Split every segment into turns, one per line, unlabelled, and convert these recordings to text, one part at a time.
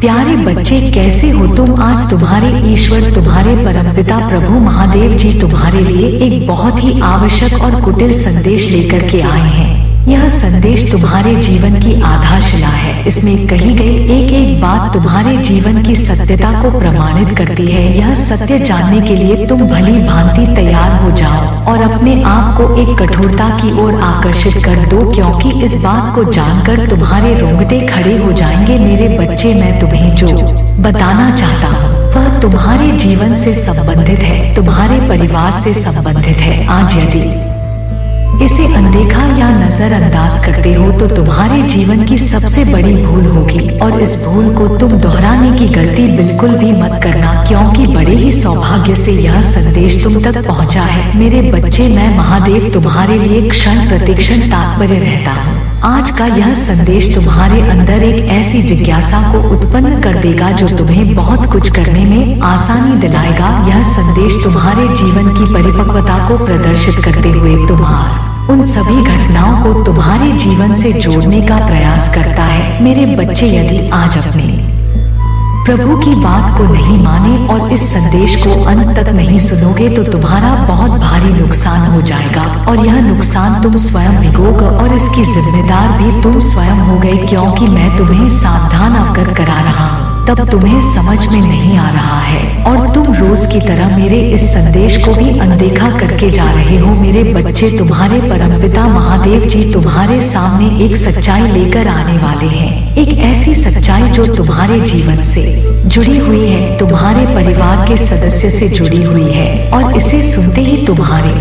प्यारे बच्चे, कैसे हो तुम? आज तुम्हारे ईश्वर, तुम्हारे परमपिता प्रभु महादेव जी तुम्हारे लिए एक बहुत ही आवश्यक और कुटिल संदेश लेकर के आए हैं। यह संदेश तुम्हारे जीवन की आधारशिला है। इसमें कही गई एक एक बात तुम्हारे जीवन की सत्यता को प्रमाणित करती है। यह सत्य जानने के लिए तुम भली भांति तैयार हो जाओ और अपने आप को एक कठोरता की ओर आकर्षित कर दो, क्योंकि इस बात को जानकर तुम्हारे रोंगटे खड़े हो जाएंगे। मेरे बच्चे, मैं तुम्हें जो बताना चाहता हूँ वह तुम्हारे जीवन से संबंधित है, तुम्हारे परिवार से संबंधित है। आज यदि इसे अनदेखा या नजरअंदाज करते हो तो तुम्हारे जीवन की सबसे बड़ी भूल होगी, और इस भूल को तुम दोहराने की गलती बिल्कुल भी मत करना, क्योंकि बड़े ही सौभाग्य से यह संदेश तुम तक पहुंचा है। मेरे बच्चे, मैं महादेव तुम्हारे लिए क्षण प्रतिक्षण तात्पर्य रहता हूँ। आज का यह संदेश तुम्हारे अंदर एक ऐसी जिज्ञासा को उत्पन्न कर देगा जो तुम्हें बहुत कुछ करने में आसानी दिलाएगा। यह संदेश तुम्हारे जीवन की परिपक्वता को प्रदर्शित करते हुए तुम्हारे उन सभी घटनाओं को तुम्हारे जीवन से जोड़ने का प्रयास करता है। मेरे बच्चे, यदि आज अपने प्रभु की बात को नहीं माने और इस संदेश को अंत तक नहीं सुनोगे तो तुम्हारा बहुत भारी नुकसान हो जाएगा, और यह नुकसान तुम स्वयं भोगोगे और इसकी जिम्मेदार भी तुम स्वयं हो गए, क्योंकि मैं तुम्हें सावधान अवगत करा रहा हूँ। तब तुम्हें समझ में नहीं आ रहा है और तुम रोज की तरह मेरे इस संदेश को भी अनदेखा करके जा रहे हो। मेरे बच्चे, तुम्हारे परमपिता महादेव जी तुम्हारे सामने एक सच्चाई लेकर आने वाले हैं। एक ऐसी सच्चाई जो तुम्हारे जीवन से जुड़ी हुई है, तुम्हारे परिवार के सदस्य से जुड़ी हुई है, और इसे सुनते ही तुम्हारे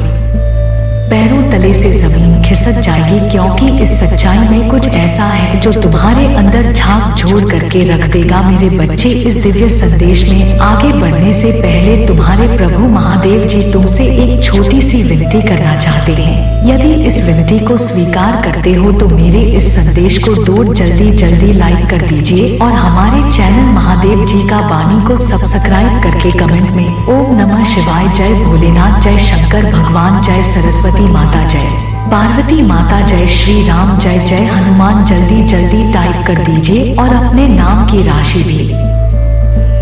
पैरों तले से जमीन खिसक जाएगी, क्योंकि इस सच्चाई में कुछ ऐसा है जो तुम्हारे अंदर झांक झोड़ करके रख देगा। मेरे बच्चे, इस दिव्य संदेश में आगे बढ़ने से पहले तुम्हारे प्रभु महादेव जी तुमसे एक छोटी सी विनती करना चाहते हैं। यदि इस विनती को स्वीकार करते हो तो मेरे इस संदेश को जल्दी लाइक कर दीजिए, और हमारे चैनल महादेव जी का वाणी को सब्सक्राइब करके कमेंट में ओम नमः शिवाय, जय भोलेनाथ, जय शंकर भगवान, जय सरस्वती माता, जय पार्वती माता, जय श्री राम, जय जय हनुमान जल्दी टाइप कर दीजिए, और अपने नाम की राशि भी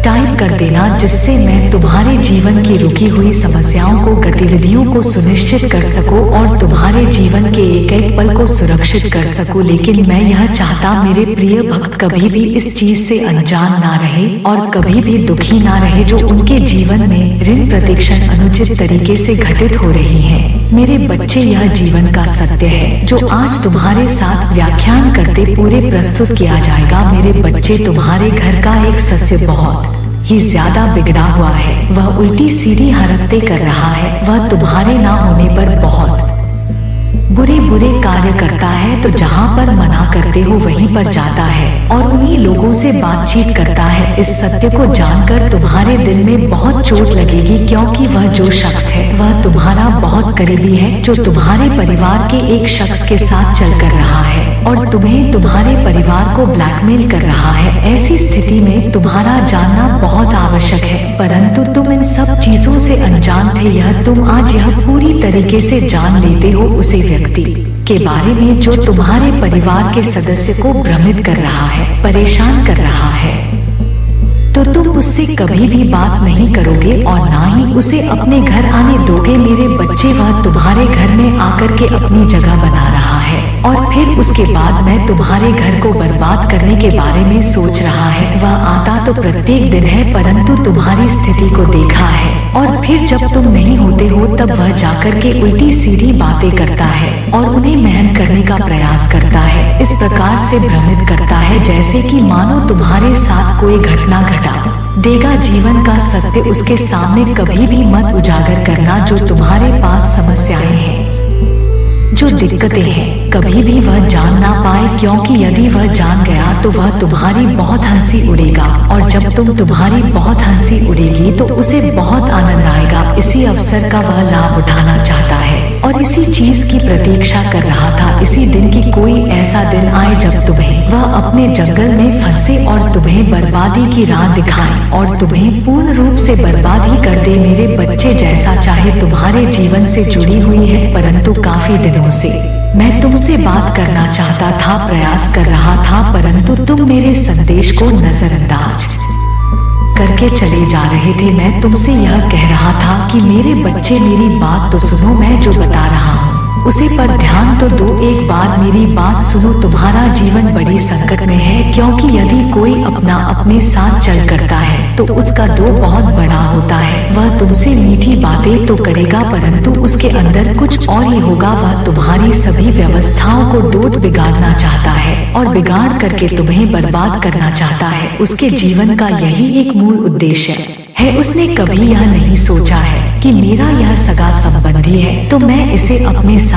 टाइप कर देना, जिससे मैं तुम्हारे जीवन की रुकी हुई समस्याओं को, गतिविधियों को सुनिश्चित कर सकूं और तुम्हारे जीवन के एक एक पल को सुरक्षित कर सकूं। लेकिन मैं यह चाहता मेरे प्रिय भक्त कभी भी इस चीज से अनजान ना रहे और कभी भी दुखी ना रहे जो उनके जीवन में ऋण प्रतिक्षण अनुचित तरीके से घटित हो रही है। मेरे बच्चे, यह जीवन का सत्य है जो आज तुम्हारे साथ व्याख्यान करते पूरे प्रस्तुत किया जाएगा। मेरे बच्चे, तुम्हारे घर का एक सदस्य बहुत ही ज्यादा बिगड़ा हुआ है। वह उल्टी सीधी हरकतें कर रहा है। वह तुम्हारे ना होने पर बहुत बुरे कार्य करता है, तो जहाँ पर मना करते हो वहीं पर जाता है और उन्हीं लोगों से बातचीत करता है। इस सत्य को जानकर तुम्हारे दिल में बहुत चोट लगेगी, क्योंकि वह जो शख्स है वह तुम्हारा बहुत करीबी है, जो तुम्हारे परिवार के एक शख्स के साथ चल कर रहा है और तुम्हें तुम्हारे परिवार को ब्लैकमेल कर रहा है। ऐसी स्थिति में तुम्हारा जानना बहुत आवश्यक है, परंतु तुम इन सब चीजों से अनजान थे। यह तुम आज यह पूरी तरीके से जान लेते हो उसे व्यक्ति के बारे में जो तुम्हारे परिवार के सदस्य को भ्रमित कर रहा है, परेशान कर रहा है, तो तुम उससे कभी भी बात नहीं करोगे और ना ही उसे अपने घर आने दोगे। मेरे बच्चे, वह तुम्हारे घर में आकर के अपनी जगह बना रहा है और फिर उसके बाद मैं तुम्हारे घर को बर्बाद करने के बारे में सोच रहा है। वह आता तो प्रत्येक दिन है, परंतु तुम्हारी स्थिति को देखा है और फिर जब तुम नहीं होते हो तब वह जाकर के उल्टी सीधी बातें करता है और उन्हें महन करने का प्रयास करता है। इस प्रकार से भ्रमित करता है जैसे कि मानो तुम्हारे साथ कोई घटना घटा देगा। जीवन का सत्य उसके सामने कभी भी मत उजागर करना। जो तुम्हारे पास समस्याएं हैं, जो दिक्कतें हैं, कभी भी वह जान ना पाए, क्योंकि यदि वह जान गया तो वह तुम्हारी बहुत हंसी उड़ेगा और जब तुम्हारी बहुत हंसी उड़ेगी तो उसे बहुत आनंद आएगा। इसी अवसर का वह लाभ उठाना चाहता है और इसी चीज की प्रतीक्षा कर रहा था। इसी दिन की कोई ऐसा दिन आए जब तुम्हें वह अपने जंगल में फंसे और तुम्हें बर्बादी की राह दिखाए और तुम्हें पूर्ण रूप से बर्बादी कर दे। मेरे बच्चे, जैसा चाहे तुम्हारे जीवन से जुड़ी हुई है, परंतु काफी दिनों से मैं तुमसे बात करना चाहता था, प्रयास कर रहा था, परंतु तुम मेरे संदेश को नजरअंदाज करके चले जा रहे थे। मैं तुमसे यह कह रहा था कि मेरे बच्चे मेरी बात तो सुनो, मैं जो बता रहा हूँ उसे पर ध्यान तो दो। एक बार मेरी बात सुनो, तुम्हारा जीवन बड़ी संकट में है, क्योंकि यदि कोई अपना अपने साथ चल करता है तो उसका दो बहुत बड़ा होता है। वह तुमसे मीठी बातें तो करेगा, परंतु उसके अंदर कुछ और ही होगा। वह तुम्हारी सभी व्यवस्थाओं को डोट बिगाड़ना चाहता है और बिगाड़ करके तुम्हें बर्बाद करना चाहता है। उसके जीवन का यही एक मूल उद्देश्य है। उसने कभी यह नहीं सोचा है कि मेरा यह सगा संबंधी है तो मैं इसे अपने साथ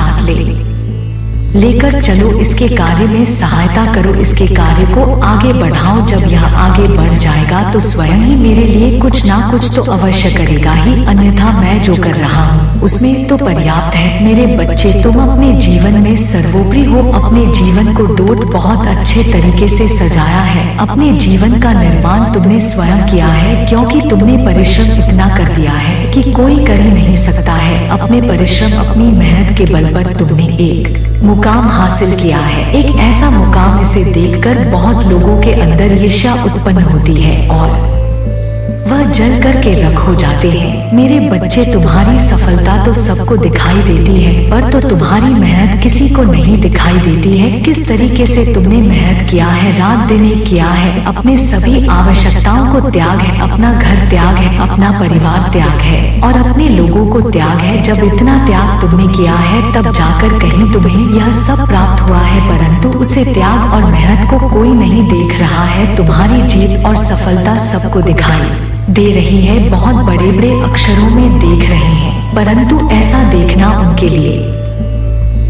लेकर चलो, इसके कार्य में सहायता करो, इसके कार्य को आगे बढ़ाओ। जब यह आगे बढ़ जाएगा तो स्वयं ही मेरे लिए कुछ ना कुछ तो अवश्य करेगा ही, अन्यथा मैं जो कर रहा हूँ उसमें तो पर्याप्त है। मेरे बच्चे, तुम अपने जीवन में सर्वोपरि हो। अपने जीवन को डोट बहुत अच्छे तरीके से सजाया है। अपने जीवन का निर्माण तुमने स्वयं किया है, क्योंकि तुमने परिश्रम इतना कर दिया है कि कोई कर ही नहीं सकता है। अपने परिश्रम, अपनी मेहनत के बल पर तुमने एक मुकाम हासिल किया है। एक ऐसा मुकाम, इसे देखकर बहुत लोगों के अंदर ईर्ष्या उत्पन्न होती है और वह जल करके रख हो जाते हैं। मेरे बच्चे, तुम्हारी सफलता तो सबको दिखाई देती है, पर तो तुम्हारी मेहनत किसी को नहीं दिखाई देती है। किस तरीके से तुमने मेहनत किया है, रात दिन एक किया है, अपने सभी आवश्यकताओं को त्याग है, अपना घर त्याग है, अपना परिवार त्याग है और अपने लोगों को त्याग है। जब इतना त्याग तुमने किया है तब जाकर कहीं तुम्हें यह सब प्राप्त हुआ है, परंतु उसे त्याग और मेहनत को कोई नहीं देख रहा है। तुम्हारी जीत और सफलता सबको दिखाई दे रही है, बहुत बड़े बड़े अक्षरों में देख रहे हैं, परंतु ऐसा देखना उनके लिए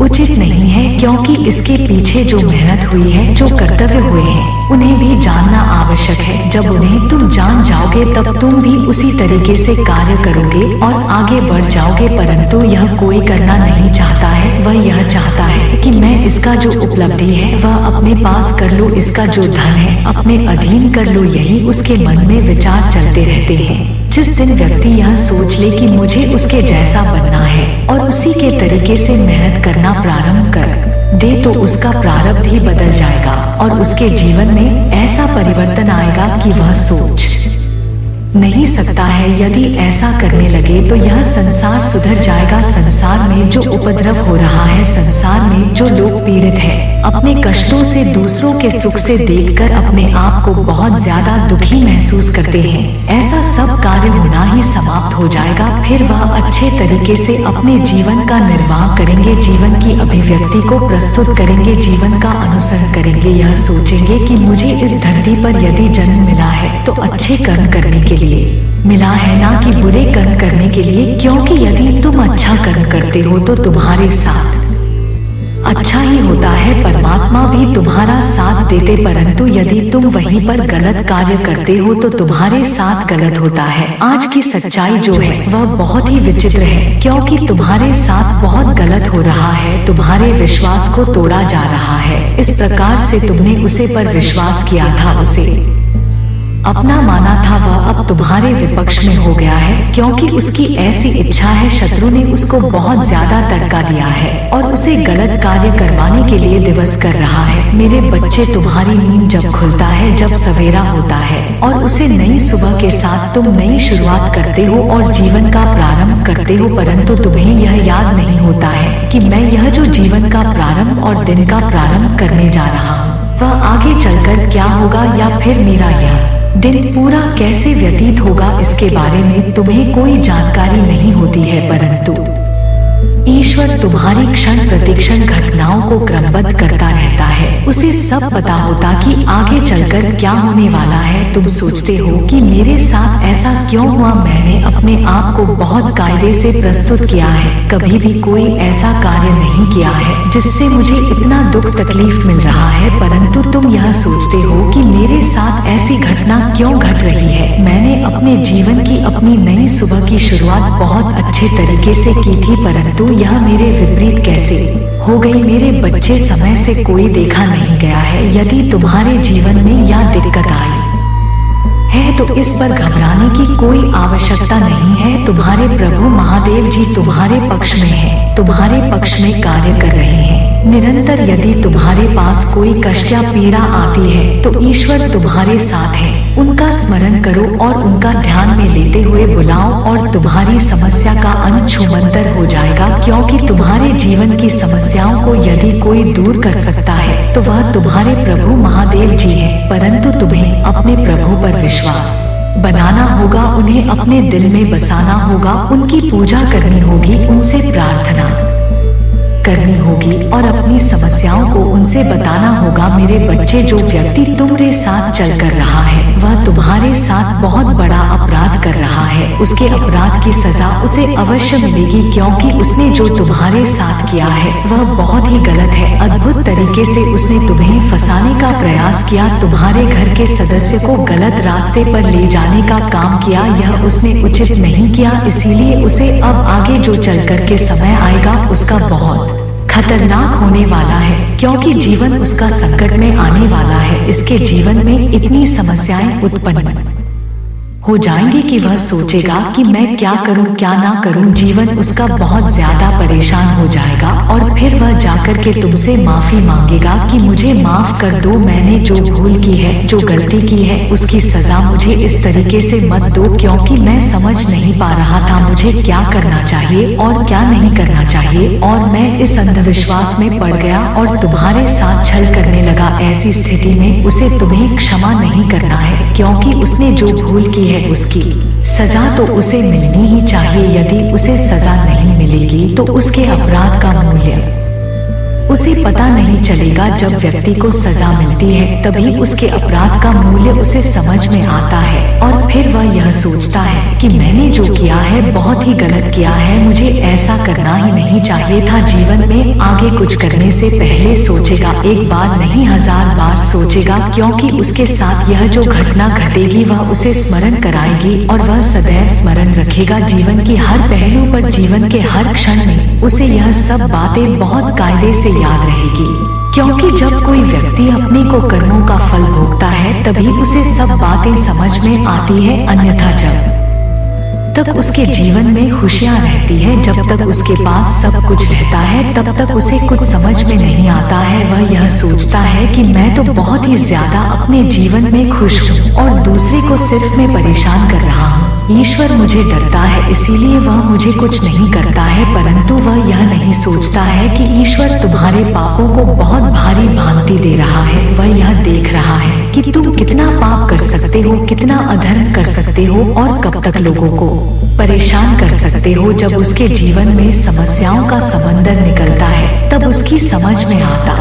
उचित नहीं है, क्योंकि इसके पीछे जो मेहनत हुई है, जो कर्तव्य हुए हैं, उन्हें भी जानना आवश्यक है। जब उन्हें तुम जान जाओगे तब तुम भी उसी तरीके से कार्य करोगे और आगे बढ़ जाओगे, परंतु यह कोई करना नहीं चाहता है। वह यह चाहता है कि मैं इसका जो उपलब्धि है वह अपने पास कर लो, इसका जो धन है अपने अधीन कर लो। यही उसके मन में विचार चलते रहते हैं। जिस दिन व्यक्ति यह सोच ले कि मुझे उसके जैसा बनना है और उसी के तरीके से मेहनत करना प्रारंभ कर दे, तो उसका प्रारब्ध ही बदल जाएगा और उसके जीवन में ऐसा परिवर्तन आएगा कि वह सोच नहीं सकता है। यदि ऐसा करने लगे तो यह संसार सुधर जाएगा। संसार में जो उपद्रव हो रहा है, संसार में जो लोग पीड़ित हैं, अपने कष्टों से, दूसरों के सुख से देखकर अपने आप को बहुत ज्यादा दुखी महसूस करते हैं, ऐसा सब कार्य होना ही समाप्त हो जाएगा। फिर वह अच्छे तरीके से अपने जीवन का निर्वाह करेंगे, जीवन की अभिव्यक्ति को प्रस्तुत करेंगे, जीवन का अनुसरण करेंगे। यह सोचेंगे कि मुझे इस धरती पर यदि जन्म मिला है तो अच्छे कर्म करने के लिए मिला है, ना कि बुरे कर्म करने के लिए, क्योंकि यदि तुम अच्छा कर्म करते हो तो तुम्हारे साथ अच्छा ही होता है, परमात्मा भी तुम्हारा साथ देते, परंतु यदि तुम वहीं पर गलत कार्य करते हो तो तुम्हारे साथ गलत होता है। आज की सच्चाई जो है वह बहुत ही विचित्र है, क्योंकि तुम्हारे साथ बहुत गलत हो रहा है, तुम्हारे विश्वास को तोड़ा जा रहा है। इस प्रकार से तुमने उसे पर विश्वास किया था, उसे अपना माना था, वह अब तुम्हारे विपक्ष में हो गया है, क्योंकि उसकी ऐसी इच्छा है। शत्रु ने उसको बहुत ज्यादा तड़का दिया है और उसे गलत कार्य करवाने के लिए दिवस कर रहा है। मेरे बच्चे, तुम्हारी नींद जब खुलता है, जब सवेरा होता है और उसे नई सुबह के साथ तुम नई शुरुआत करते हो और जीवन का प्रारंभ करते हो, परंतु तुम्हें यह याद नहीं होता है कि मैं यह जो जीवन का प्रारंभ और दिन का प्रारंभ करने जा रहा हूँ वह आगे चलकर क्या होगा, या फिर मेरा यह दिन पूरा कैसे व्यतीत होगा, इसके बारे में तुम्हें कोई जानकारी नहीं होती है। परंतु ईश्वर तुम्हारी क्षण प्रतिक्षण घटनाओं को क्रमबद्ध करता रहता है। उसे सब पता होता कि आगे चलकर क्या होने वाला है। तुम सोचते हो कि मेरे साथ ऐसा क्यों हुआ, मैंने अपने आप को बहुत कायदे से प्रस्तुत किया है, कभी भी कोई ऐसा कार्य नहीं किया है जिससे मुझे इतना दुख तकलीफ मिल रहा है, परंतु तुम यह सोचते हो कि मेरे साथ ऐसी घटना क्यों घट रही है। मैंने अपने जीवन की अपनी नई सुबह की शुरुआत बहुत अच्छे तरीके से की थी, परंतु यह मेरे विपरीत कैसे हो गई। मेरे बच्चे, समय से कोई देखा नहीं गया है। यदि तुम्हारे जीवन में यह दिक्कत आई है तो इस पर घबराने की कोई आवश्यकता नहीं है। तुम्हारे प्रभु महादेव जी तुम्हारे पक्ष में है, तुम्हारे पक्ष में कार्य कर रहे हैं। निरंतर यदि तुम्हारे पास कोई कष्ट या पीड़ा आती है तो ईश्वर तुम्हारे साथ है। उनका स्मरण करो और उनका ध्यान में लेते हुए बुलाओ और तुम्हारी समस्या का अंत छूमंतर हो जाएगा। क्योंकि तुम्हारे जीवन की समस्याओं को यदि कोई दूर कर सकता है तो वह तुम्हारे प्रभु महादेव जी है। परंतु तुम्हें अपने प्रभु पर विश्वास बनाना होगा, उन्हें अपने दिल में बसाना होगा, उनकी पूजा करनी होगी, उनसे प्रार्थना करनी होगी और अपनी समस्याओं को उनसे बताना होगा। मेरे बच्चे, जो व्यक्ति तुम्हारे साथ चल कर रहा है वह तुम्हारे साथ बहुत बड़ा अपराध कर रहा है। उसके अपराध की सजा उसे अवश्य मिलेगी, क्योंकि उसने जो तुम्हारे साथ किया है वह बहुत ही गलत है। अद्भुत तरीके से उसने तुम्हें फंसाने का प्रयास किया, तुम्हारे घर के सदस्य को गलत रास्ते पर ले जाने का काम किया। यह उसने उचित नहीं किया, इसीलिए उसे अब आगे जो चल कर के समय आएगा उसका बहुत खतरनाक होने वाला है, क्योंकि जीवन उसका संकट में आने वाला है। इसके जीवन में इतनी समस्याएं उत्पन्न हो जाएंगी कि वह सोचेगा कि मैं क्या करूं क्या ना करूं। जीवन उसका बहुत ज्यादा परेशान हो जाएगा और फिर वह जाकर के तुमसे माफी मांगेगा कि मुझे माफ कर दो, मैंने जो भूल की है, जो गलती की है, उसकी सजा मुझे इस तरीके से मत दो, क्योंकि मैं समझ नहीं पा रहा था मुझे क्या करना चाहिए और क्या नहीं करना चाहिए, और मैं इस अंधविश्वास में पड़ गया और तुम्हारे साथ छल करने लगा। ऐसी स्थिति में उसे तुम्हें क्षमा नहीं करना है, क्योंकि उसने जो भूल की है उसकी सजा तो उसे मिलनी ही चाहिए। यदि उसे सजा नहीं मिलेगी तो उसके अपराध का मूल्य उसे पता नहीं चलेगा। जब व्यक्ति को सजा मिलती है तभी उसके अपराध का मूल्य उसे समझ में आता है और फिर वह यह सोचता है कि मैंने जो किया है बहुत ही गलत किया है, मुझे ऐसा करना ही नहीं चाहिए था। जीवन में आगे कुछ करने से पहले सोचेगा, एक बार नहीं 1000 बार सोचेगा, क्योंकि उसके साथ यह जो घटना घटेगी वह उसे स्मरण कराएगी और वह सदैव स्मरण रखेगा। जीवन की हर पहलू पर, जीवन के हर क्षण में उसे यह सब बातें बहुत कायदे से याद रहेगी, क्योंकि जब कोई व्यक्ति अपने को कर्मों का फल भोगता है तभी उसे सब बातें समझ में आती है। अन्यथा जब तक उसके जीवन में खुशियाँ रहती है, जब तक उसके पास सब कुछ रहता है, तब तक उसे कुछ समझ में नहीं आता है। वह यह सोचता है कि मैं तो बहुत ही ज्यादा अपने जीवन में खुश हूँ और दूसरे को सिर्फ मैं परेशान कर रहा हूँ। ईश्वर मुझे डरता है इसीलिए वह मुझे कुछ नहीं करता है, परंतु वह यह नहीं सोचता है कि ईश्वर तुम्हारे पापों को बहुत भारी भांति दे रहा है। वह यह देख रहा है कि तुम कितना पाप कर सकते हो, कितना अधर्म कर सकते हो और कब तक लोगों को परेशान कर सकते हो। जब उसके जीवन में समस्याओं का समंदर निकलता है तब उसकी समझ में आता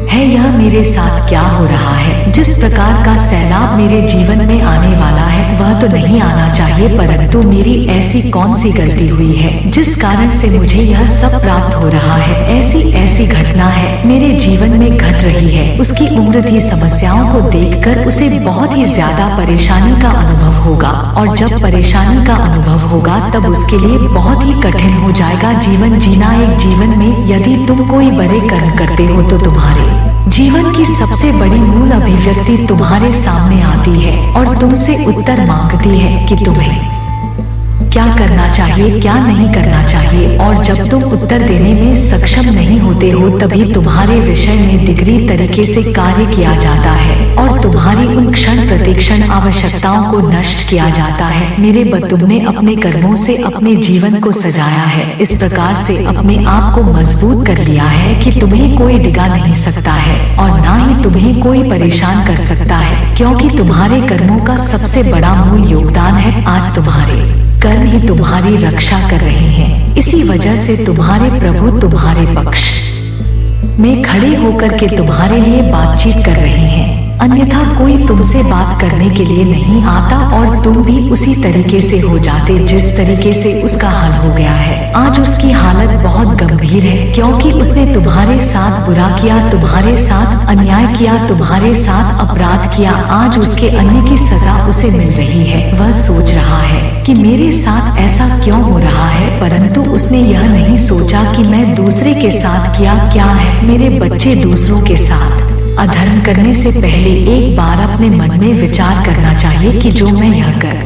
है यह मेरे साथ क्या हो रहा है। जिस प्रकार का सैलाब मेरे जीवन में आने वाला है वह तो नहीं आना चाहिए, परंतु मेरी ऐसी कौन सी गलती हुई है जिस कारण से मुझे यह सब प्राप्त हो रहा है। ऐसी ऐसी घटना है मेरे जीवन में घट रही है। उसकी उम्र थी समस्याओं को देखकर उसे बहुत ही ज्यादा परेशानी का अनुभव होगा, और जब परेशानी का अनुभव होगा तब उसके लिए बहुत ही कठिन हो जाएगा जीवन जीना। एक जीवन में यदि तुम कोई बड़े कर्म करते हो तो तुम्हारे जीवन की सबसे बड़ी मूल अभिव्यक्ति तुम्हारे सामने आती है और तुमसे उत्तर मांगती है कि तुम्हें क्या करना चाहिए, क्या नहीं करना चाहिए। और जब तुम उत्तर देने में सक्षम नहीं होते हो तभी तुम्हारे विषय में डिग्री तरीके से कार्य किया जाता है और तुम्हारी उन क्षण प्रतिक्षण आवश्यकताओं को नष्ट किया जाता है। मेरे तुमने अपने कर्मों से अपने जीवन को सजाया है, इस प्रकार से अपने आप को मजबूत कर लिया है कि तुम्हें कोई डिगा नहीं सकता है और ना ही तुम्हें कोई परेशान कर सकता है, क्योंकि तुम्हारे कर्मों का सबसे बड़ा मूल योगदान है। आज तुम्हारे कर्म ही तुम्हारी रक्षा कर रहे हैं। इसी वजह से तुम्हारे प्रभु तुम्हारे पक्ष में खड़े होकर के तुम्हारे लिए बातचीत कर रहे हैं, अन्यथा कोई तुमसे बात करने के लिए नहीं आता और तुम भी उसी तरीके से हो जाते जिस तरीके से उसका हाल हो गया है। आज उसकी हालत बहुत गंभीर है, क्योंकि उसने तुम्हारे साथ बुरा किया, तुम्हारे साथ अन्याय किया, तुम्हारे साथ अपराध किया। आज उसके अन्य की सजा उसे मिल रही है। वह सोच रहा है कि मेरे साथ ऐसा क्यों हो रहा है, परंतु उसने यह नहीं सोचा कि मैं दूसरे के साथ किया क्या है। मेरे बच्चे दूसरों के साथ अधर्म करने से पहले एक बार अपने मन में विचार करना चाहिए कि जो मैं यह कर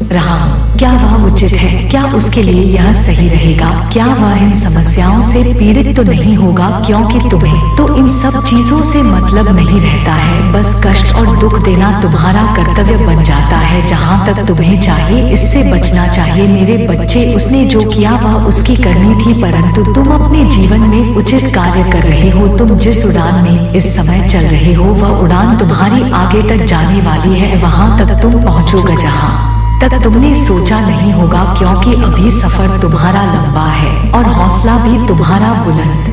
रहा हूँ क्या वह उचित है, क्या उसके लिए यह सही रहेगा, क्या वह इन समस्याओं से पीड़ित तो नहीं होगा, क्योंकि तुम्हें तो इन सब चीजों से मतलब नहीं रहता है। बस कष्ट और दुख देना तुम्हारा कर्तव्य बन जाता है। जहाँ तक तुम्हें चाहिए इससे बचना चाहिए। मेरे बच्चे, उसने जो किया वह उसकी करनी थी, परंतु तुम अपने जीवन में उचित कार्य कर रहे हो। तुम जिस उड़ान में इस समय चल रहे हो वह उड़ान तुम्हारी आगे तक जाने वाली है। वहाँ तक तुम पहुँचोगे जहाँ तक तुमने सोचा नहीं होगा, क्योंकि अभी सफर तुम्हारा लंबा है और हौसला भी तुम्हारा बुलंद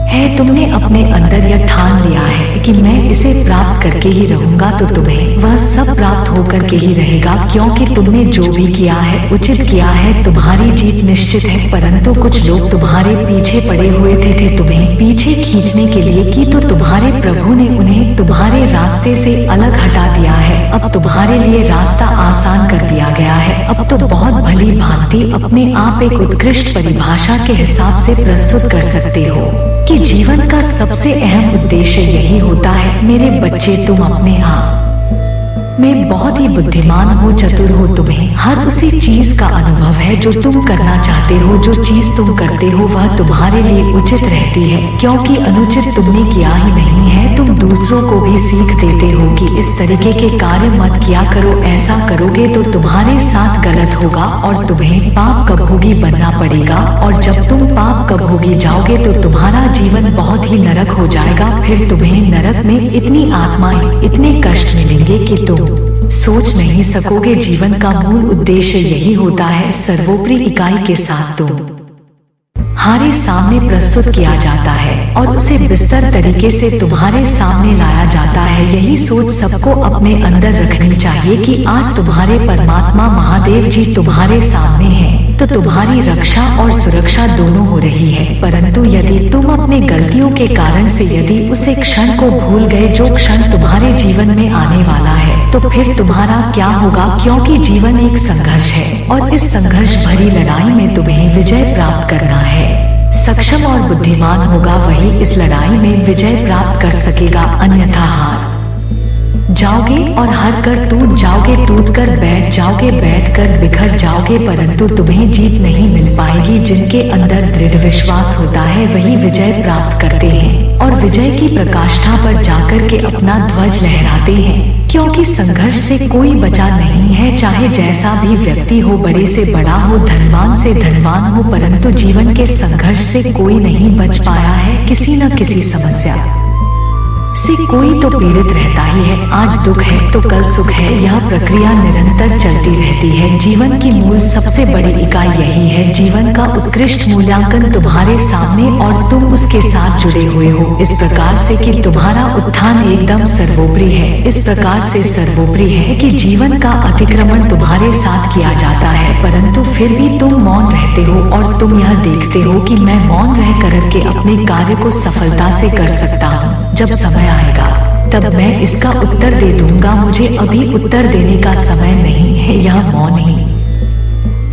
है। तुमने अपने अंदर यह ठान लिया है कि मैं इसे प्राप्त करके ही रहूंगा, तो तुम्हें वह सब प्राप्त होकर के ही रहेगा, क्योंकि तुमने जो भी किया है उचित किया है। तुम्हारी जीत निश्चित है, परंतु कुछ लोग तुम्हारे पीछे पड़े हुए थे तुम्हें पीछे खींचने के लिए कि तो तुम्हारे प्रभु ने उन्हें तुम्हारे रास्ते से अलग हटा दिया है। अब तुम्हारे लिए रास्ता आसान कर दिया गया है। अब तो बहुत भली भांति अपने आप एक उत्कृष्ट परिभाषा के हिसाब से प्रस्तुत कर सकते हो कि जीवन का सबसे अहम उद्देश्य यही होता है। मेरे बच्चे, तुम अपने आप में बहुत ही बुद्धिमान हो, चतुर हो। तुम्हें हर उसी चीज का अनुभव है जो तुम करना चाहते हो। जो चीज तुम करते हो वह तुम्हारे लिए उचित रहती है, क्योंकि अनुचित तुमने किया ही नहीं है। तुम दूसरों को भी सीख देते हो कि इस तरीके के कार्य मत किया करो, ऐसा करोगे तो तुम्हारे साथ गलत होगा और तुम्हें पाप कब होगी बनना पड़ेगा। और जब तुम पाप कब होगी जाओगे तो तुम्हारा जीवन बहुत ही नरक हो जाएगा। फिर तुम्हें नरक में इतनी आत्माएं, इतने कष्ट मिलेंगे कि तुम सोच नहीं सकोगे। जीवन का मूल उद्देश्य यही होता है। सर्वोपरि इकाई के साथ तुम तुम्हारे सामने प्रस्तुत किया जाता है और उसे विस्तार तरीके से तुम्हारे सामने लाया जाता है। यही सोच सबको अपने अंदर रखनी चाहिए कि आज तुम्हारे परमात्मा महादेव जी तुम्हारे सामने हैं, तो तुम्हारी रक्षा और सुरक्षा दोनों हो रही है। परंतु यदि तुम अपने गलतियों के कारण से यदि उसे क्षण को भूल गए, जो क्षण तुम्हारे जीवन में आने वाला है, तो फिर तुम्हारा क्या होगा, क्योंकि जीवन एक संघर्ष है और इस संघर्ष भरी लड़ाई में तुम्हें विजय प्राप्त करना है। सक्षम और बुद्धिमान होगा वही इस लड़ाई में विजय प्राप्त कर सकेगा, अन्यथा हार जाओगे और हार कर टूट जाओगे, टूट कर बैठ जाओगे, बैठ कर बिखर जाओगे, परंतु तुम्हें जीत नहीं मिल पाएगी। जिनके अंदर दृढ़ विश्वास होता है वही विजय प्राप्त करते हैं और विजय की प्रकाष्ठा पर जाकर के अपना ध्वज लहराते हैं, क्योंकि संघर्ष से कोई बचा नहीं है। चाहे जैसा भी व्यक्ति हो, बड़े से बड़ा हो, धनवान से धनवान हो, परंतु जीवन के संघर्ष से कोई नहीं बच पाया है। किसी न किसी समस्या से कोई तो पीड़ित रहता ही है। आज दुख है तो कल सुख है, यह प्रक्रिया निरंतर चलती रहती है। जीवन की मूल सबसे बड़ी इकाई यही है। जीवन का उत्कृष्ट मूल्यांकन तुम्हारे सामने और तुम उसके साथ जुड़े हुए हो, इस प्रकार से कि तुम्हारा उत्थान एकदम सर्वोपरि है। इस प्रकार से सर्वोपरि है कि जीवन का अतिक्रमण तुम्हारे साथ किया जाता है, परंतु फिर भी तुम मौन रहते हो और तुम यह देखते हो कि मैं मौन रह करके अपने कार्य को सफलता से कर सकता हूँ। जब समय आएगा तब मैं इसका उत्तर दे दूंगा। मुझे अभी उत्तर देने का समय नहीं है। यह मौन ही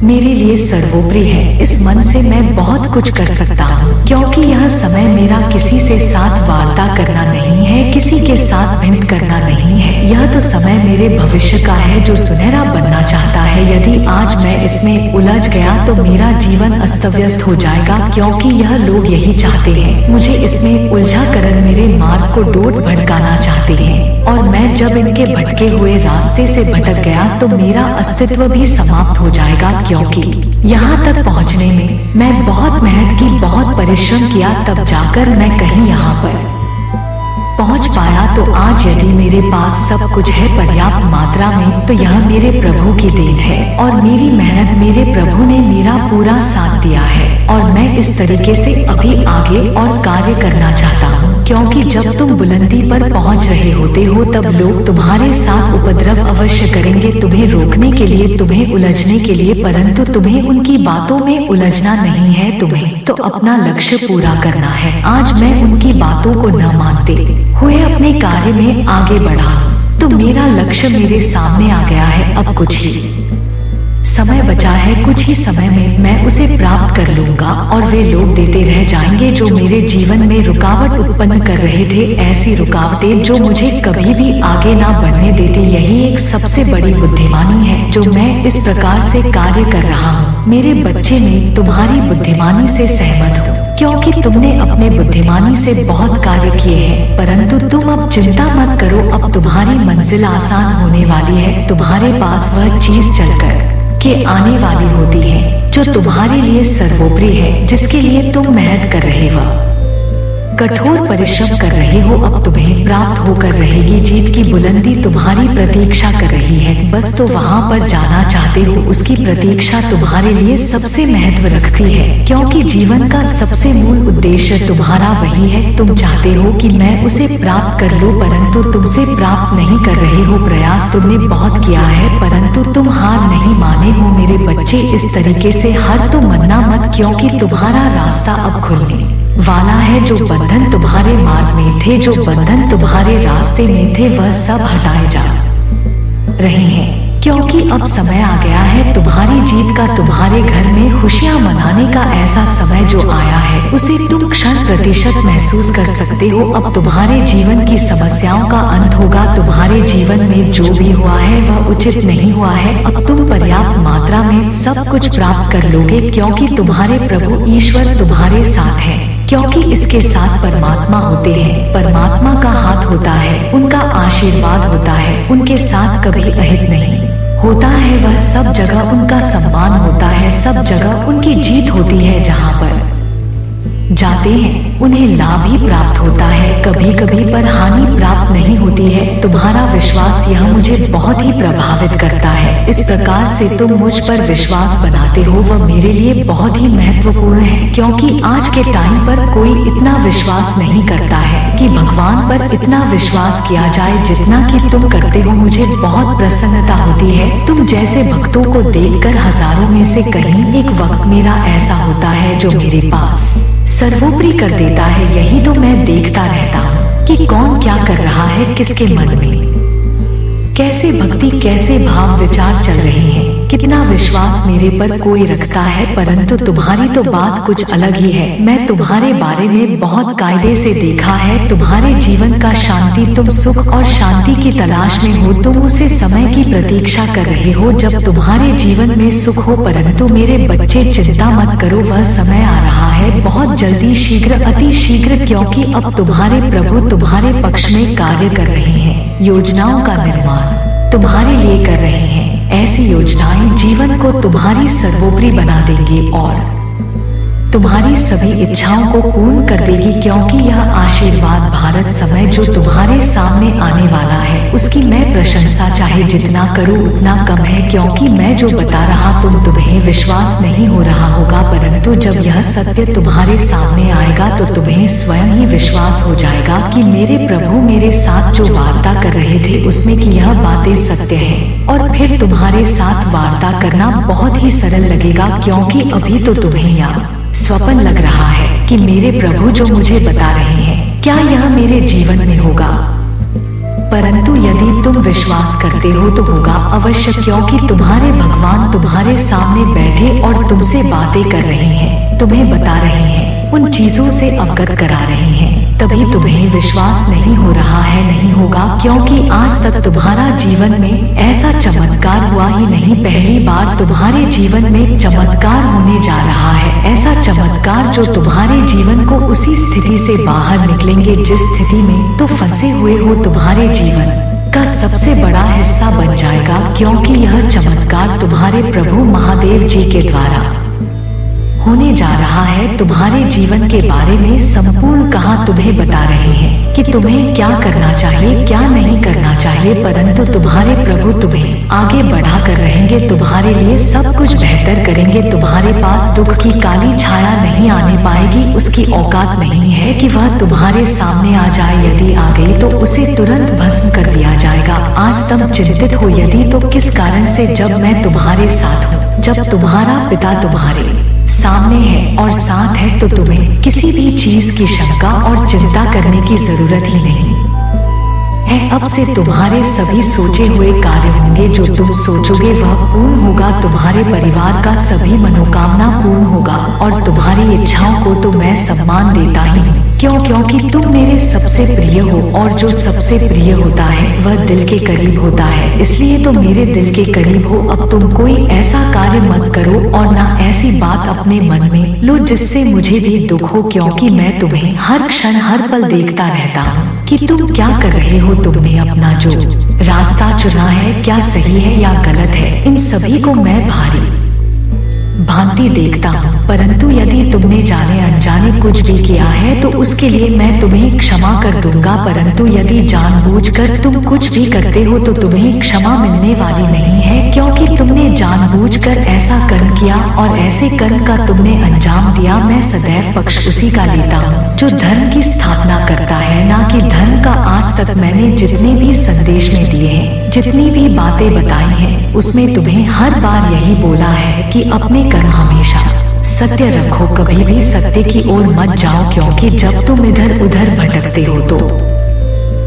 मेरे लिए सर्वोपरि है। इस मन से मैं बहुत कुछ कर सकता हूँ, क्योंकि यह समय मेरा किसी से साथ वार्ता करना नहीं है, किसी के साथ भिन्न करना नहीं है। यह तो समय मेरे भविष्य का है जो सुनहरा बनना चाहता है। यदि आज मैं इसमें उलझ गया तो मेरा जीवन अस्त व्यस्त हो जाएगा, क्योंकि यह लोग यही चाहते हैं। मुझे इसमें उलझा कर मेरे मार्ग को डोट भटकाना चाहते हैं, और मैं जब इनके भटके हुए रास्ते से भटक गया तो मेरा अस्तित्व भी समाप्त हो जाएगा, क्योंकि यहाँ तक पहुँचने में मैं बहुत मेहनत की, बहुत परिश्रम किया, तब जाकर मैं कहीं यहाँ पर पहुँच पाया। तो आज यदि मेरे पास सब कुछ है पर्याप्त मात्रा में, तो यह मेरे प्रभु की देन है और मेरी मेहनत, मेरे प्रभु ने मेरा पूरा साथ दिया है। और मैं इस तरीके से अभी आगे और कार्य करना चाहता हूँ, क्योंकि जब तुम बुलंदी पर पहुँच रहे होते हो तब लोग तुम्हारे साथ उपद्रव अवश्य करेंगे, तुम्हें रोकने के लिए, तुम्हें उलझने के लिए, परंतु तुम्हें उनकी बातों में उलझना नहीं है। तुम्हें तो अपना लक्ष्य पूरा करना है। आज मैं उनकी बातों को न मानते हुए अपने कार्य में आगे बढ़ा, तो मेरा लक्ष्य मेरे सामने आ गया है। अब कुछ ही समय बचा है, कुछ ही समय में मैं उसे प्राप्त कर लूंगा और वे लोग देते रह जाएंगे जो मेरे जीवन में रुकावट उत्पन्न कर रहे थे, ऐसी रुकावटें जो मुझे कभी भी आगे ना बढ़ने देती। यही एक सबसे बड़ी बुद्धिमानी है जो मैं इस प्रकार से कार्य कर रहा हूँ। मेरे बच्चे, मैं तुम्हारी बुद्धिमानी से सहमत हूँ क्योंकि तुमने अपने बुद्धिमानी से बहुत कार्य किए हैं, परंतु तुम अब चिंता मत करो, अब तुम्हारी मंजिल आसान होने वाली है। तुम्हारे पास वह चीज चलकर के आने वाली होती है जो तुम्हारे लिए सर्वोपरि है, जिसके लिए तुम मेहनत कर रहे हो, कठोर परिश्रम कर रहे हो, अब तुम्हें प्राप्त होकर रहेगी। जीत की बुलंदी तुम्हारी प्रतीक्षा कर रही है, बस तो वहाँ पर जाना चाहते हो। उसकी प्रतीक्षा तुम्हारे लिए सबसे महत्व रखती है क्योंकि जीवन का सबसे मूल उद्देश्य तुम्हारा वही है। तुम चाहते हो कि मैं उसे प्राप्त कर लूं, परंतु तुमसे प्राप्त नहीं कर रहे हो। प्रयास तुमने बहुत किया है परंतु तुम हार नहीं माने हो। मेरे बच्चे, इस तरीके से हार तो मानना मत क्योंकि तुम्हारा रास्ता अब खुलने वाला है। जो बंधन तुम्हारे मार्ग में थे, जो बंधन तुम्हारे रास्ते में थे, वह सब हटाए जा रहे हैं क्योंकि अब समय आ गया है तुम्हारी जीत का। तुम्हारे घर में खुशियां मनाने का ऐसा समय जो आया है उसे तुम क्षण प्रतिशत महसूस कर सकते हो। अब तुम्हारे जीवन की समस्याओं का अंत होगा। तुम्हारे जीवन में जो भी हुआ है वह उचित नहीं हुआ है। अब तुम पर्याप्त मात्रा में सब कुछ प्राप्त कर लोगे क्योंकि तुम्हारे प्रभु ईश्वर तुम्हारे साथ है, क्योंकि इसके साथ परमात्मा होते हैं। परमात्मा का हाथ होता है, उनका आशीर्वाद होता है, उनके साथ कभी अहित नहीं होता है। वह सब जगह उनका सम्मान होता है, सब जगह उनकी जीत होती है। जहाँ पर जाते हैं उन्हें लाभ ही प्राप्त होता है, कभी कभी पर हानि प्राप्त नहीं होती है। तुम्हारा विश्वास यह मुझे बहुत ही प्रभावित करता है। इस प्रकार से तुम मुझ पर विश्वास बनाते हो, वह मेरे लिए बहुत ही महत्वपूर्ण है क्योंकि आज के टाइम पर कोई इतना विश्वास नहीं करता है कि भगवान पर इतना विश्वास किया जाए जितना कि तुम करते हो। मुझे बहुत प्रसन्नता होती है तुम जैसे भक्तों को देखकर। हजारों में से कहीं एक वक्त मेरा ऐसा होता है जो मेरे पास सर्वोपरि कर देता है। यही तो मैं देखता रहता हूँ कि कौन क्या कर रहा है, किसके मन में कैसे भक्ति, कैसे भाव विचार चल रहे हैं, कितना विश्वास मेरे पर कोई रखता है। परंतु तुम्हारी तो बात कुछ अलग ही है। मैं तुम्हारे बारे में बहुत कायदे से देखा है। तुम्हारे जीवन का शांति, तुम सुख और शांति की तलाश में हो, तुम उसे समय की प्रतीक्षा कर रहे हो जब तुम्हारे जीवन में सुख हो। परंतु मेरे बच्चे, चिंता मत करो, वह समय आ रहा है बहुत जल्दी, शीघ्र, अति शीघ्र, क्योंकि अब तुम्हारे प्रभु तुम्हारे पक्ष में कार्य कर रहे हैं। योजनाओं का निर्माण तुम्हारे लिए कर रहे हैं। ऐसी योजनाएं जीवन को तुम्हारी सर्वोपरि बना देंगे और तुम्हारी सभी इच्छाओं को पूर्ण कर देगी क्योंकि यह आशीर्वाद भारत समय जो तुम्हारे सामने आने वाला है उसकी मैं प्रशंसा चाहे जितना करूं उतना कम है, क्योंकि मैं जो बता रहा तुम्हें विश्वास नहीं हो रहा होगा, परंतु जब यह सत्य तुम्हारे सामने आएगा तो तुम्हें स्वयं ही विश्वास हो जाएगा कि मेरे प्रभु मेरे साथ जो वार्ता कर रहे थे उसमें कि यह बातें सत्य है। और फिर तुम्हारे साथ वार्ता करना बहुत ही सरल लगेगा क्योंकि अभी तो तुम्हें यह स्वप्न लग रहा है कि मेरे प्रभु जो मुझे बता रहे हैं क्या यह मेरे जीवन में होगा, परंतु यदि तुम विश्वास करते हो तो होगा अवश्य, क्योंकि तुम्हारे भगवान तुम्हारे सामने बैठे और तुमसे बातें कर रहे हैं, तुम्हें बता रहे हैं, उन चीजों से अवगत करा रहे हैं। तभी तुम्हें विश्वास नहीं हो रहा है, नहीं होगा, क्योंकि आज तक तुम्हारा जीवन में ऐसा चमत्कार हुआ ही नहीं। पहली बार तुम्हारे जीवन में चमत्कार होने जा रहा है, ऐसा चमत्कार जो तुम्हारे जीवन को उसी स्थिति से बाहर निकलेंगे जिस स्थिति में तो फंसे हुए हो। तुम्हारे जीवन का सबसे बड़ा हिस्सा बन जाएगा क्योंकि यह चमत्कार तुम्हारे प्रभु महादेव जी के द्वारा होने जा रहा है। तुम्हारे जीवन के बारे में संपूर्ण कहा तुम्हें बता रहे हैं कि तुम्हें क्या करना चाहिए, क्या नहीं करना चाहिए, परंतु तुम्हारे प्रभु तुम्हें आगे बढ़ा कर रहेंगे, तुम्हारे लिए सब कुछ बेहतर करेंगे। तुम्हारे पास दुख की काली छाया नहीं आने पाएगी, उसकी औकात नहीं है कि वह तुम्हारे सामने आ जाए। यदि आ गई तो उसे तुरंत भस्म कर दिया जाएगा। आज तुम चिंतित हो यदि तो किस कारण से, जब मैं तुम्हारे साथ हूँ, जब तुम्हारा पिता तुम्हारे सामने है और साथ है तो तुम्हें किसी भी चीज की शंका और चिंता करने की जरूरत ही नहीं है। अब से तुम्हारे सभी सोचे हुए कार्य होंगे, जो तुम सोचोगे वह पूर्ण होगा। तुम्हारे परिवार का सभी मनोकामना पूर्ण होगा और तुम्हारी इच्छाओं को तो मैं सम्मान देता ही हूँ। क्योंकि तुम मेरे सबसे प्रिय हो और जो सबसे प्रिय होता है वह दिल के करीब होता है। इसलिए तो मेरे दिल के करीब हो। अब तुम कोई ऐसा कार्य मत करो और ना ऐसी बात अपने मन में लो जिससे मुझे भी दुख हो, क्योंकि मैं तुम्हें हर क्षण हर पल देखता रहता हूँ कि तुम क्या कर रहे हो। तुमने अपना जो रास्ता चुना है क्या सही है या गलत है, इन सभी को मैं भारी भांति देखता हूँ। परंतु यदि तुमने जाने अनजाने कुछ भी किया है तो उसके लिए मैं तुम्हें क्षमा कर दूंगा। परंतु यदि जानबूझकर तुम कुछ भी करते हो तो तुम्हें क्षमा मिलने वाली नहीं है, क्योंकि तुमने जानबूझकर ऐसा कर्म किया और ऐसे कर्म का तुमने अंजाम दिया। मैं सदैव पक्ष उसी का लेता हूँ जो धर्म की स्थापना करता है, ना कि धर्म का। आज तक मैंने जितने भी संदेश में दिए हैं, जितनी भी बातें बताई हैं, उसमें तुम्हें हर बार यही बोला है कि अपने कर्म हमेशा सत्य रखो, कभी भी सत्य की ओर मत जाओ। क्योंकि जब तुम इधर उधर भटकते हो तो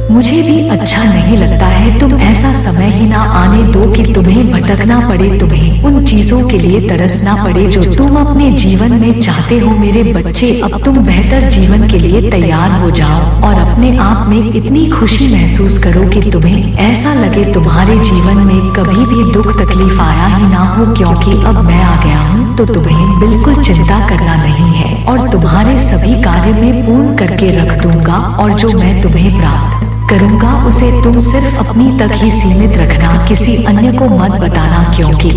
मुझे भी अच्छा नहीं लगता है। तुम ऐसा समय ही ना आने दो कि तुम्हें भटकना पड़े, तुम्हें उन चीजों के लिए तरसना पड़े जो तुम अपने जीवन में चाहते हो। मेरे बच्चे, अब तुम बेहतर जीवन के लिए तैयार हो जाओ और अपने आप में इतनी खुशी महसूस करो कि तुम्हें ऐसा लगे तुम्हारे जीवन में कभी भी दुख तकलीफ आया ही ना हो। क्योंकि अब मैं आ गया हूँ तो तुम्हें बिल्कुल चिंता करना नहीं है और तुम्हारे सभी कार्य में पूर्ण करके रख दूंगा। और जो मैं तुम्हें प्राप्त करूंगा उसे तुम सिर्फ अपनी तक ही सीमित रखना, किसी अन्य को मत बताना। क्योंकि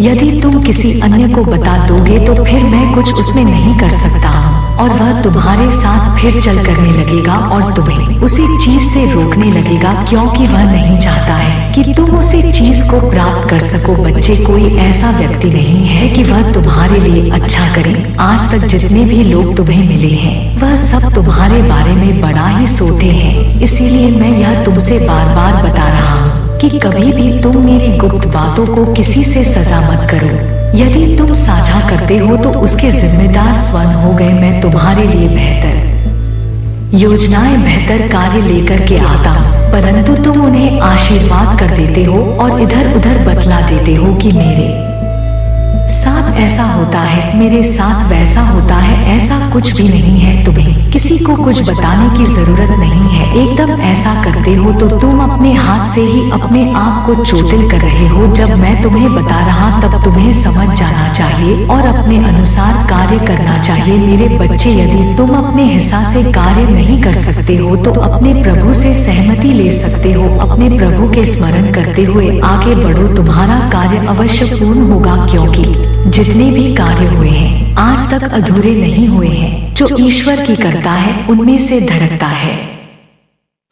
यदि तुम किसी अन्य को बता दोगे तो फिर मैं कुछ उसमें नहीं कर सकता हूँ और वह तुम्हारे साथ फिर चल करने लगेगा और तुम्हें उसी चीज से रोकने लगेगा, क्योंकि वह नहीं चाहता है कि तुम उसी चीज को प्राप्त कर सको। बच्चे, कोई ऐसा व्यक्ति नहीं है कि वह तुम्हारे लिए अच्छा करे। आज तक जितने भी लोग तुम्हें मिले हैं वह सब तुम्हारे बारे में बड़ा ही सोते हैं। इसीलिए मैं यह तुमसे बार बार बता रहा हूँ कि कभी भी तुम मेरी गुप्त बातों को किसी से सजा मत करो। यदि तुम साझा करते हो तो उसके जिम्मेदार स्वयं हो गए। मैं तुम्हारे लिए बेहतर योजनाएं, बेहतर कार्य लेकर के आता हूँ, परंतु तुम उन्हें आशीर्वाद कर देते हो और इधर उधर बतला देते हो कि मेरे साथ ऐसा होता है, मेरे साथ वैसा होता है। ऐसा कुछ भी नहीं है। तुम्हें किसी को कुछ बताने की जरूरत नहीं है। एकदम ऐसा करते हो तो तुम अपने हाथ से ही अपने आप को चोटिल कर रहे हो। जब मैं तुम्हें बता रहा तब तुम्हें समझ जाना चाहिए और अपने अनुसार कार्य करना चाहिए। मेरे बच्चे, यदि तुम अपने हिस्सा से कार्य नहीं कर सकते हो तो अपने प्रभु से सहमति ले सकते हो। अपने प्रभु के स्मरण करते हुए आगे बढ़ो, तुम्हारा कार्य अवश्य पूर्ण होगा। क्योंकि जितने भी कार्य हुए हैं आज तक अधूरे नहीं हुए हैं। जो ईश्वर की करता है उनमें से धड़कता है,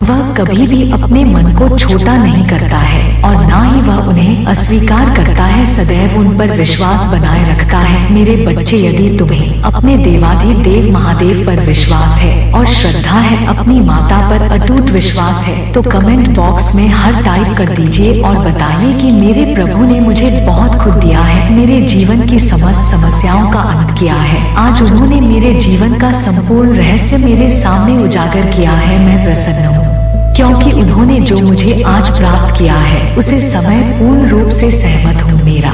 वह कभी भी अपने मन को छोटा नहीं करता है और ना ही वह उन्हें अस्वीकार करता है। सदैव उन पर विश्वास बनाए रखता है। मेरे बच्चे, यदि तुम्हें अपने देवाधिदेव महादेव पर विश्वास है और श्रद्धा है, अपनी माता पर अटूट विश्वास है, तो कमेंट बॉक्स में हर टाइप कर दीजिए और बताइए कि मेरे प्रभु ने मुझे बहुत खुद दिया है, मेरे जीवन की समस्त समस्याओं का अंत किया है। आज उन्होंने मेरे जीवन का संपूर्ण रहस्य मेरे सामने उजागर किया है। मैं प्रसन्न हूँ क्योंकि उन्होंने जो मुझे आज प्राप्त किया है उसे समय पूर्ण रूप से सहमत हूँ। मेरा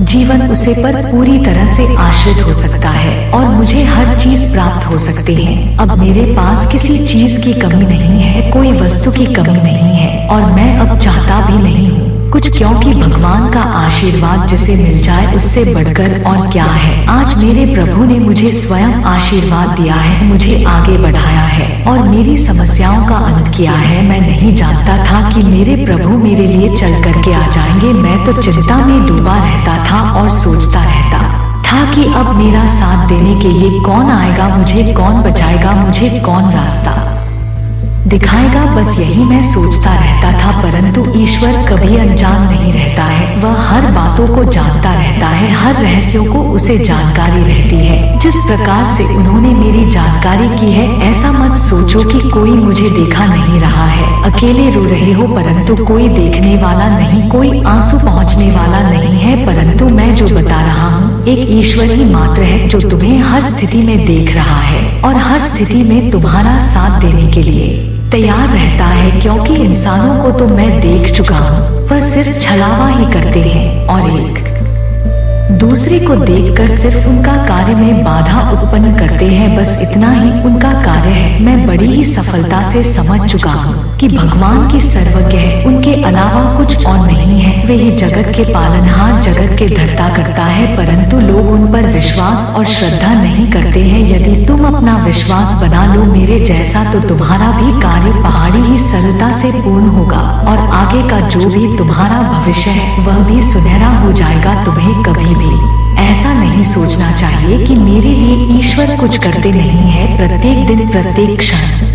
जीवन उसे पर पूरी तरह से आश्रित हो सकता है और मुझे हर चीज प्राप्त हो सकती है। अब मेरे पास किसी चीज की कमी नहीं है, कोई वस्तु की कमी नहीं है और मैं अब चाहता भी नहीं हूँ कुछ, क्योंकि भगवान का आशीर्वाद जिसे मिल जाए उससे बढ़कर और क्या है। आज मेरे प्रभु ने मुझे स्वयं आशीर्वाद दिया है, मुझे आगे बढ़ाया है और मेरी समस्याओं का अंत किया है। मैं नहीं जानता था कि मेरे प्रभु मेरे लिए चल करके आ जाएंगे। मैं तो चिंता में डूबा रहता था और सोचता रहता था कि अब मेरा साथ देने के लिए कौन आएगा, मुझे कौन बचाएगा, मुझे कौन रास्ता दिखाएगा। बस यही मैं सोचता रहता था। परंतु ईश्वर कभी अनजान नहीं रहता है, वह हर बातों को जानता रहता है, हर रहस्यों को उसे जानकारी रहती है। जिस प्रकार से उन्होंने मेरी जानकारी की है, ऐसा मत सोचो कि कोई मुझे देखा नहीं रहा है। अकेले रो रहे हो परंतु कोई देखने वाला नहीं, कोई आंसू पहुँचने वाला नहीं है। परंतु मैं जो बता रहा हूँ एक ईश्वर ही मात्र है जो तुम्हें हर स्थिति में देख रहा है और हर स्थिति में तुम्हारा साथ देने के लिए तैयार रहता है, क्योंकि इंसानों को तो मैं देख चुका हूँ, वह सिर्फ छलावा ही करते हैं और एक दूसरे को देखकर सिर्फ उनका कार्य में बाधा उत्पन्न करते हैं। बस इतना ही उनका कार्य है। मैं बड़ी ही सफलता से समझ चुका हूँ कि भगवान की सर्वज्ञ है, उनके अलावा कुछ और नहीं है। वे ही जगत के पालनहार, जगत के धर्ता करता है, परंतु लोग उन पर विश्वास और श्रद्धा नहीं करते हैं। यदि तुम अपना विश्वास बना लो मेरे जैसा, तो तुम्हारा भी कार्य पहाड़ी ही सरलता से पूर्ण होगा और आगे का जो भी तुम्हारा भविष्य है वह भी सुनहरा हो जाएगा। तुम्हें कभी भी ऐसा नहीं सोचना चाहिए कि मेरे लिए ईश्वर कुछ करते नहीं है। प्रत्येक दिन, प्रत्येक क्षण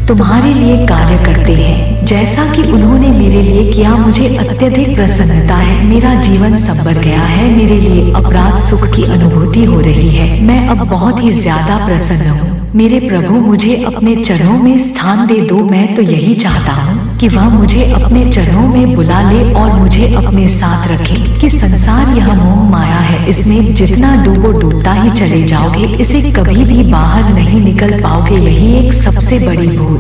तुम्हारे लिए कार्य करते हैं, जैसा कि उन्होंने मेरे लिए किया। मुझे अत्यधिक प्रसन्नता है, मेरा जीवन संवर गया है, मेरे लिए अपराध सुख की अनुभूति हो रही है। मैं अब बहुत ही ज्यादा प्रसन्न हूँ। मेरे प्रभु, मुझे अपने चरणों में स्थान दे दो। मैं तो यही चाहता हूँ कि वह मुझे अपने चरणों में बुला ले और मुझे अपने साथ रखे। कि संसार यह मोह माया है, इसमें जितना डूबो डूबता ही चले जाओगे, इसे कभी भी बाहर नहीं निकल पाओगे। यही एक सबसे बड़ी भूल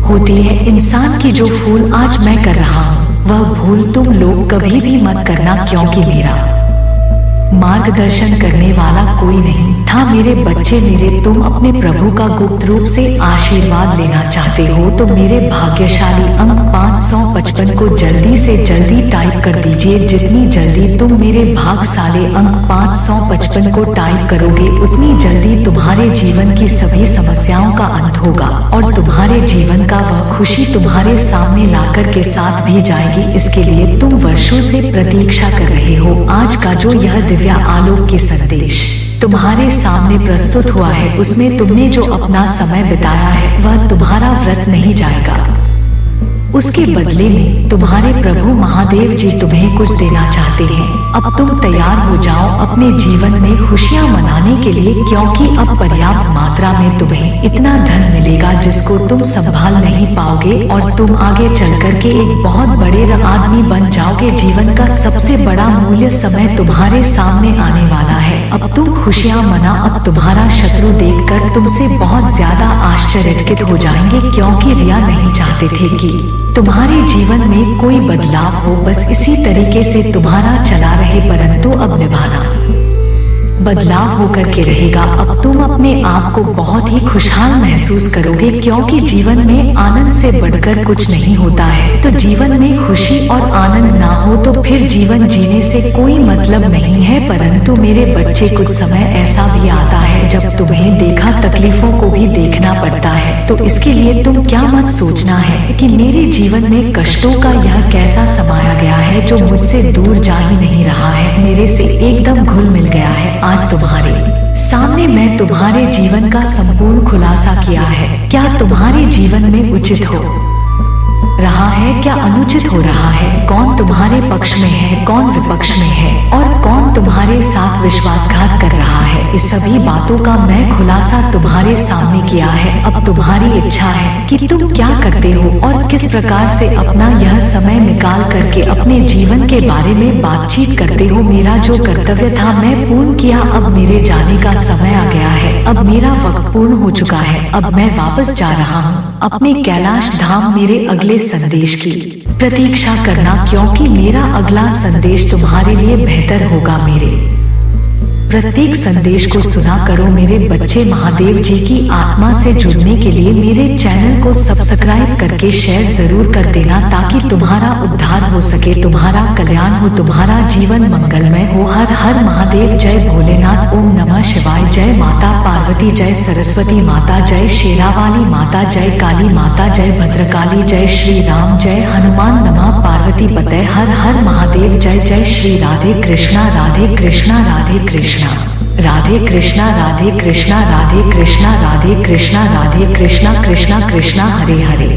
होती है इंसान की। जो भूल आज मैं कर रहा हूँ वह भूल तुम लोग कभी भी मत करना, क्योंकि मेरा मार्गदर्शन करने वाला कोई नहीं था। मेरे बच्चे मेरे, तुम अपने प्रभु का गुप्त रूप से आशीर्वाद लेना चाहते हो तो मेरे भाग्यशाली अंक 555 को जल्दी से जल्दी टाइप कर दीजिए। जितनी जल्दी तुम मेरे भाग्यशाली अंक 555 को टाइप करोगे, उतनी जल्दी तुम्हारे जीवन की सभी समस्याओं का अंत होगा और तुम्हारे जीवन का वह खुशी तुम्हारे सामने लाकर के साथ भी जाएगी। इसके लिए तुम वर्षों से प्रतीक्षा कर रहे हो। आज का जो यह दिव्य आलोक के संदेश तुम्हारे सामने प्रस्तुत हुआ है, उसमें तुमने जो अपना समय बिताया है वह तुम्हारा व्रत नहीं जाएगा। उसके बदले में तुम्हारे प्रभु महादेव जी तुम्हें कुछ देना चाहते हैं। अब तुम तैयार हो जाओ अपने जीवन में खुशियां मनाने के लिए, क्योंकि अब पर्याप्त मात्रा में तुम्हें इतना धन मिलेगा जिसको तुम संभाल नहीं पाओगे और तुम आगे चल करके एक बहुत बड़े आदमी बन जाओगे। जीवन का सबसे बड़ा मूल्य समय तुम्हारे सामने आने वाला है। अब तुम खुशियां मना। अब तुम्हारा शत्रु देखकर तुमसे बहुत ज्यादा आश्चर्यचकित हो जाएंगे, क्योंकि रिया नहीं चाहते थे कि तुम्हारे जीवन में कोई बदलाव हो, बस इसी तरीके से तुम्हारा चला रहे, परंतु अब निभाना बदलाव होकर के रहेगा। अब तुम अपने आप को बहुत ही खुशहाल महसूस करोगे, क्योंकि जीवन में आनंद से बढ़कर कुछ नहीं होता है। तो जीवन में खुशी और आनंद ना हो तो फिर जीवन जीने से कोई मतलब नहीं है। परंतु मेरे बच्चे, कुछ समय ऐसा भी आता है जब तुम्हें देखा तकलीफों को भी देखना पड़ता है। तो इसके लिए तुम क्या मत सोचना है कि मेरे जीवन में कष्टों का यह कैसा समाया गया है जो मुझसे दूर जा ही नहीं रहा है, मेरे से एकदम घुल मिल गया है। आज तुम्हारे सामने मैं तुम्हारे जीवन का संपूर्ण खुलासा किया है। क्या तुम्हारे जीवन में उचित हो रहा है, क्या अनुचित हो रहा है, कौन तुम्हारे पक्ष में है, कौन विपक्ष में है और कौन तुम्हारे साथ विश्वासघात कर रहा है, इस सभी बातों का मैं खुलासा तुम्हारे सामने किया है। अब तुम्हारी इच्छा है कि तुम क्या करते हो और किस प्रकार से अपना यह समय निकाल करके अपने जीवन के बारे में बातचीत करते हो। मेरा जो कर्तव्य था मैं पूर्ण किया, अब मेरे जाने का समय आ गया है। अब मेरा वक्त पूर्ण हो चुका है। अब मैं वापस जा रहा हूँ अपने कैलाश धाम। मेरे अगले संदेश की प्रतीक्षा करना, क्योंकि मेरा अगला संदेश तुम्हारे लिए बेहतर होगा। मेरे प्रत्येक संदेश को सुना करो मेरे बच्चे। महादेव जी की आत्मा से जुड़ने के लिए मेरे चैनल को सब्सक्राइब करके शेयर जरूर कर देना, ताकि तुम्हारा उद्धार हो सके, तुम्हारा कल्याण हो, तुम्हारा जीवन मंगलमय हो। हर हर महादेव। जय भोलेनाथ। ओम नमः शिवाय। जय माता पार्वती, जय सरस्वती माता, जय शेरावाली माता, जय काली माता, जय भद्रकाली, जय श्री राम, जय हनुमान। नमः पार्वती पते। हर हर महादेव। जय जय श्री राधे कृष्णा, राधे कृष्णा, राधे कृष्णा, राधे कृष्णा, राधे कृष्णा, राधे कृष्णा, राधे कृष्णा, राधे कृष्णा, कृष्णा कृष्णा, हरे हरे।